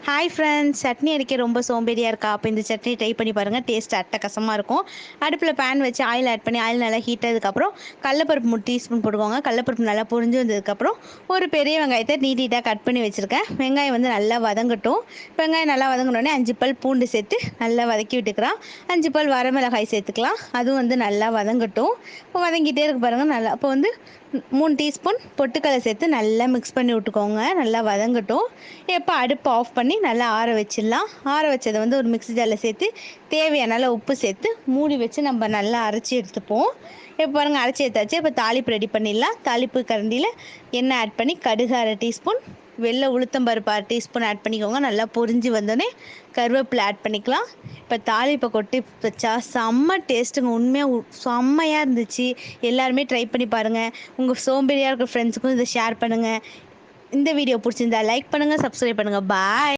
Hi friends, chutney அரைக்க ரொம்ப சோம்பேறியாக இருக்கா? அப்போ இந்த சட்னி ட்ரை பண்ணி பாருங்கள். டேஸ்ட் அட்டகாசமாக இருக்கும். அடுப்பில் பேன் வச்சு ஆயில் ஆட் பண்ணி ஆயில் நல்லா ஹீட் ஆனதுக்கப்புறம் கடலப்பருப்பு 3 டீஸ்பூன் போட்டுக்கோங்க. கடலப்பருப்பு நல்லா பொரிஞ்சு வந்ததுக்கப்புறம் ஒரு பெரிய வெங்காயத்தை நீட்டாக கட் பண்ணி வச்சுருக்கேன். வெங்காயம் வந்து நல்லா வதங்கட்டும். வெங்காயம் நல்லா வதங்கினோடனே 5 பல் பூண்டு சேர்த்து நல்லா வதக்கி விட்டுக்கலாம். 5 பல் வரமிளகாய் சேர்த்துக்கலாம். அதுவும் வந்து நல்லா வதங்கட்டும். இப்போ வதங்கிட்டே இருக்கு பாருங்கள். நல்லா இப்போ வந்து 3 டீஸ்பூன் பொட்டுக்கடலை சேர்த்து நல்லா மிக்ஸ் பண்ணி விட்டுக்கோங்க. நல்லா வதங்கட்டும். இப்போ அடுப்பு ஆஃப் பண்ணி நல்லா ஆற வச்சிடலாம். ஆற வச்சதை வந்து ஒரு மிக்ஸி ஜாரில் சேர்த்து தேவையான அளவு உப்பு சேர்த்து மூடி வச்சு நம்ம நல்லா அரைச்சி எடுத்துப்போம். இப்போ பாருங்கள், அரைச்சி எடுத்தாச்சு. இப்போ தாளிப்பு ரெடி பண்ணிடலாம். தாளிப்பு கரண்டியில் எண்ணெய் ஆட் பண்ணி கடுகு 1/2 டீஸ்பூன், வெள்ளை உளுத்தம்பருப்பு 1/2 டீஸ்பூன் ஆட் பண்ணிக்கோங்க. நல்லா பொரிஞ்சு வந்தோடனே கருவேப்பிலை ஆட் பண்ணிக்கலாம். இப்போ தாளிப்பை கொட்டி வச்சா செம்ம டேஸ்ட்டுங்க. உண்மையாக செம்மையாக இருந்துச்சு. எல்லாருமே ட்ரை பண்ணி பாருங்கள். உங்கள் சோம்பேறியாக இருக்கிற ஃப்ரெண்ட்ஸுக்கும் இதை ஷேர் பண்ணுங்கள். இந்த வீடியோ பிடிச்சிருந்தா லைக் பண்ணுங்கள், சப்ஸ்கிரைப் பண்ணுங்கள். பாய்.